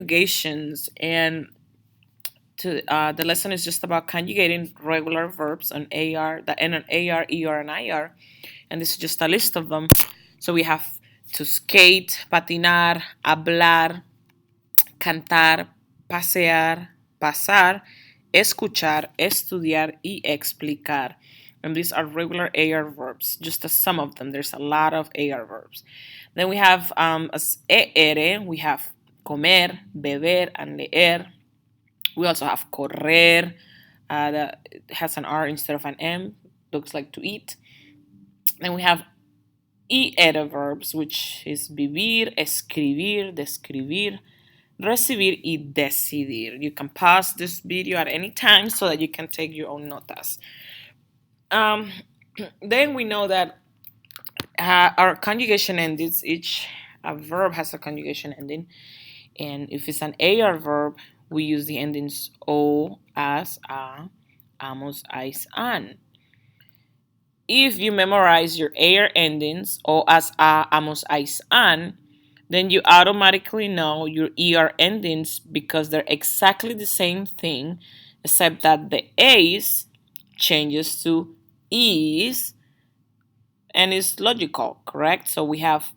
Conjugations, and the lesson is just about conjugating regular verbs on AR that end on AR, ER, and IR, and this is just a list of them. So we have to skate, patinar, hablar, cantar, pasear, pasar, escuchar, estudiar, y explicar. And these are regular AR verbs, just some of them. There's a lot of AR verbs. Then we have as ER, we have comer, beber, and leer. We also have correr, that has an R instead of an M, looks like to eat. Then we have ER verbs, which is vivir, escribir, describir, recibir, y decidir. You can pause this video at any time so that you can take your own notas. Then we know that our conjugation endings, each verb has a conjugation ending. And if it's an AR verb, we use the endings o, as, a, amos, ais, an. If you memorize your AR endings, o, as, a, amos, ais, an, then you automatically know your ER endings because they're exactly the same thing, except that the A's changes to E's, and it's logical, correct? So we have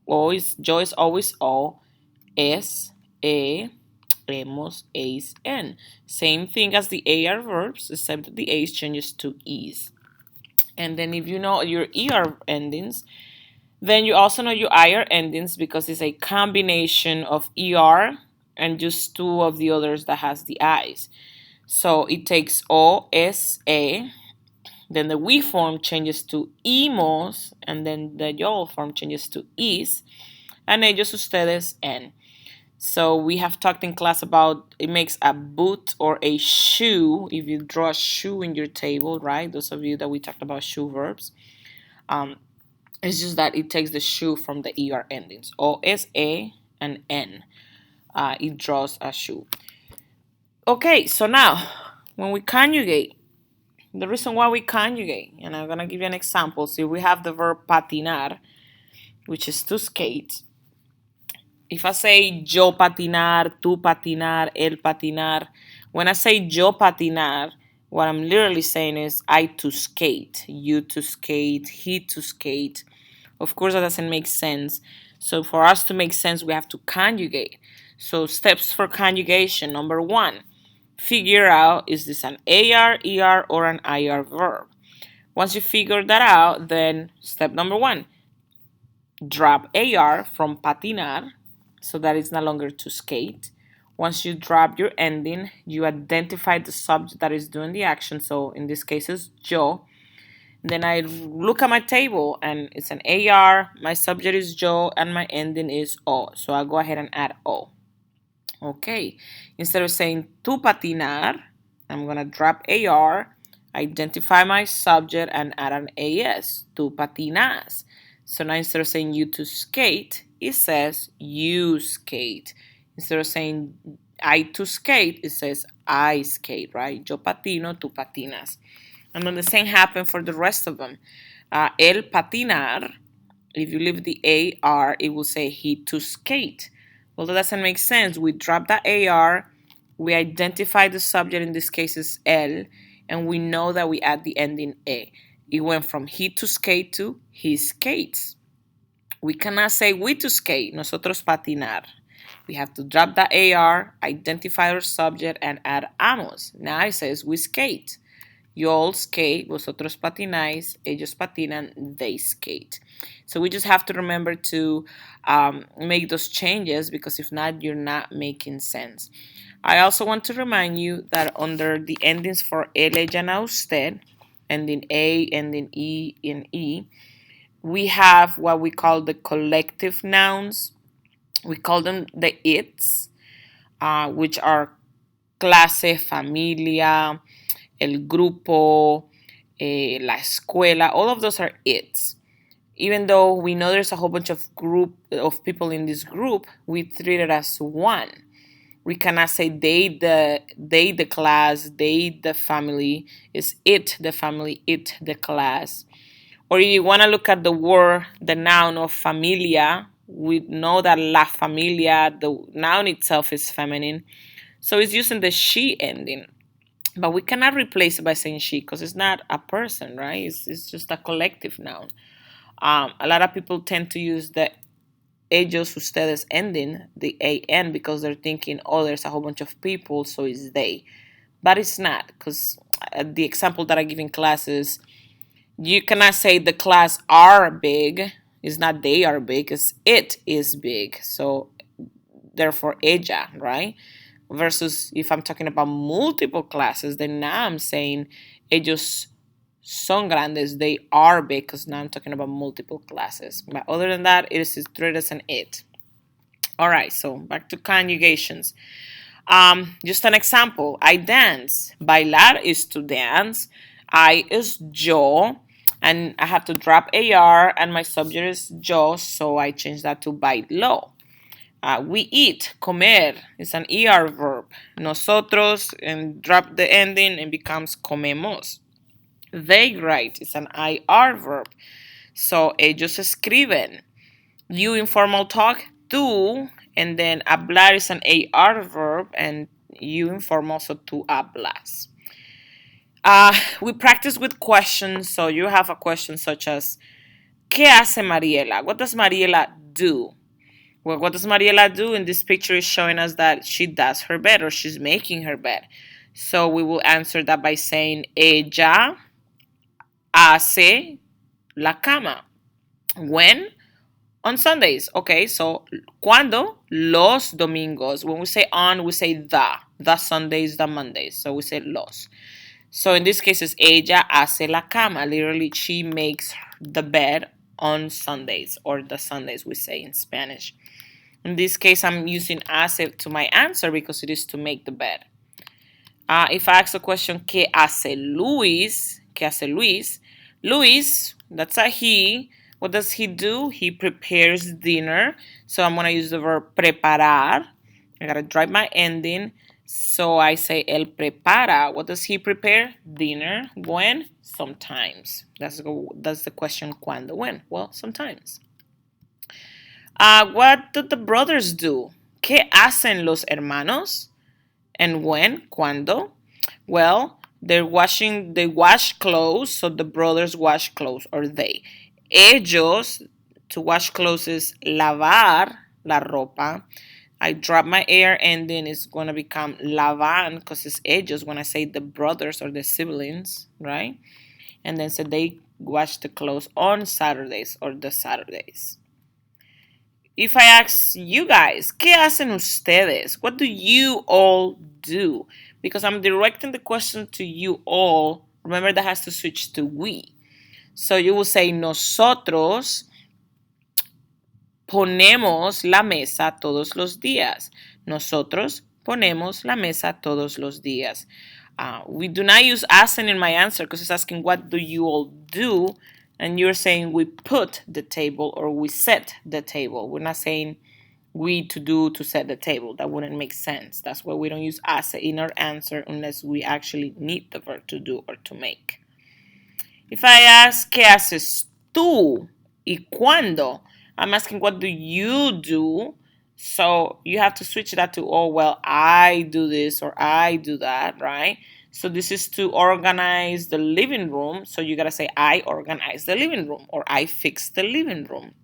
always, Joe is always O, es, hemos, es, en. Same thing as the AR verbs, except that the A's changes to E's. And then if you know your ER endings, then you also know your IR endings because it's a combination of ER and just two of the others that has the I's. So it takes O, S, A, then the we form changes to imos, and then the yo form changes to is, and ellos, ustedes, en. So we have talked in class about it makes a boot or a shoe if you draw a shoe in your table, right? Those of you that we talked about shoe verbs. It's just that it takes the shoe from the ER endings. O, S, A, and N. It draws a shoe. Okay, so now when we conjugate, the reason why we conjugate, and I'm going to give you an example. So we have the verb patinar, which is to skate. If I say yo patinar, tú patinar, él patinar, when I say yo patinar, what I'm literally saying is I to skate, you to skate, he to skate. Of course, that doesn't make sense. So for us to make sense, we have to conjugate. So steps for conjugation. Number one, figure out is this an AR, ER, or an IR verb. Once you figure that out, then step number one, drop AR from patinar, so that it's no longer to skate. Once you drop your ending, you identify the subject that is doing the action. So in this case, it's yo. Then I look at my table and it's an AR, my subject is yo, and my ending is O. So I'll go ahead and add O. Okay, instead of saying tu patinar, I'm going to drop AR, identify my subject, and add an AS, tu patinas. So now instead of saying you to skate, it says you skate. Instead of saying I to skate, it says I skate, right? Yo patino, tú patinas. And then the same happened for the rest of them. El patinar, if you leave the AR, it will say he to skate. Well, that doesn't make sense. We drop the AR, we identify the subject, in this case is el, and we know that we add the ending e. It went from he to skate to he skates. We cannot say we to skate, nosotros patinar. We have to drop the AR, identify our subject, and add amos. Now it says we skate. You all skate, vosotros patináis, ellos patinan, they skate. So we just have to remember to make those changes because if not, you're not making sense. I also want to remind you that under the endings for ele, llana, usted, ending A, ending E, and E, we have what we call the collective nouns. We call them the its, which are clase, familia, el grupo, la escuela. All of those are its. Even though we know there's a whole bunch of people in this group, we treat it as one. We cannot say they the class, they the family. It's it the family, it the class. Or you want to look at the word, the noun of familia, We know that la familia, the noun itself, is feminine. So it's using the she ending. But we cannot replace it by saying she because it's not a person, right? It's just a collective noun. A lot of people tend to use the ellos, ustedes ending, the an, because they're thinking, oh, there's a whole bunch of people, so it's they. But it's not, because the example that I give in class is you cannot say the class are big. It's not they are big, it's it is big. So therefore ella, right? Versus if I'm talking about multiple classes, then now I'm saying ellos son grandes, they are big, because now I'm talking about multiple classes. But other than that, it is treated as an it. All right, so back to conjugations. Just an example. I dance. Bailar is to dance. I is yo. And I have to drop AR and my subject is yo, so I change that to bailo. We eat. Comer is an ER verb. Nosotros, and drop the ending and becomes comemos. They write is an IR verb. So ellos escriben. You informal talk, tú, and then hablar is an AR verb, and you informal, so tú hablas. We practice with questions, so you have a question such as, ¿Qué hace Mariela? What does Mariela do? Well, what does Mariela do? In this picture is showing us that she does her bed, or she's making her bed. So we will answer that by saying, ella hace la cama. When? On Sundays. Okay, so ¿cuándo? Los domingos. When we say on, we say the Sundays, the Mondays. So we say los. So in this case, it's ella hace la cama. Literally, she makes the bed on Sundays, or the Sundays we say in Spanish. In this case, I'm using hace to my answer because it is to make the bed. If I ask the question, ¿Qué hace Luis? ¿Qué hace Luis? Luis, that's a he. What does he do? He prepares dinner. So I'm going to use the verb preparar. I got to drive my ending. So I say él prepara. What does he prepare? Dinner. When? Sometimes. That's the question, ¿cuándo? When? Well, sometimes. What do the brothers do? ¿Qué hacen los hermanos? And when? ¿Cuándo? Well, they wash clothes, so the brothers wash clothes, or they. Ellos, to wash clothes is lavar la ropa. I drop my air and then it's going to become lavan because it's ellos when I say the brothers or the siblings, right? And then so they wash the clothes on Saturdays or the Saturdays. If I ask you guys, ¿qué hacen ustedes? What do you all do? Because I'm directing the question to you all. Remember that has to switch to we. So you will say, nosotros ponemos la mesa todos los días. Nosotros ponemos la mesa todos los días. We do not use hacen in my answer because it's asking what do you all do, and you're saying we put the table or we set the table. We're not saying we to do to set the table. That wouldn't make sense. That's why we don't use hace in our answer unless we actually need the verb to do or to make. If I ask ¿qué haces tú? ¿Y cuándo? I'm asking what do you do? So you have to switch that to, oh, well, I do this or I do that, right? So this is to organize the living room. So you got to say I organize the living room or I fix the living room.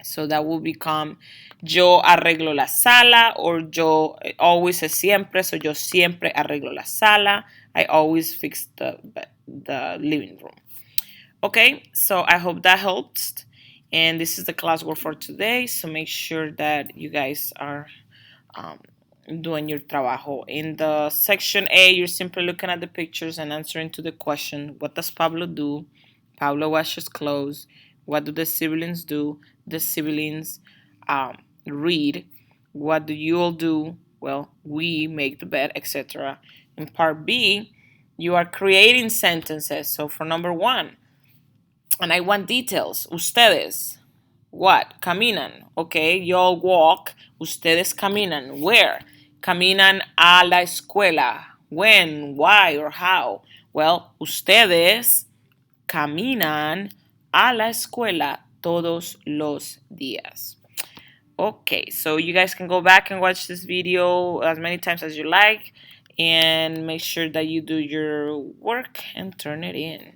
So that will become yo arreglo la sala, or yo always es siempre. So yo siempre arreglo la sala. I always fix the living room. Okay, so I hope that helps. And this is the classwork for today. So make sure that you guys are doing your trabajo. In the section A, you're simply looking at the pictures and answering to the question, what does Pablo do? Pablo washes clothes. What do the siblings do? The siblings read. What do you all do? Well, we make the bed, etc. In part B, you are creating sentences. So for number 1, and I want details. Ustedes. What? Caminan. Okay, y'all walk. Ustedes caminan. Where? Caminan a la escuela. When? Why? Or how? Well, ustedes caminan a la escuela todos los días. Okay, so you guys can go back and watch this video as many times as you like, and make sure that you do your work and turn it in.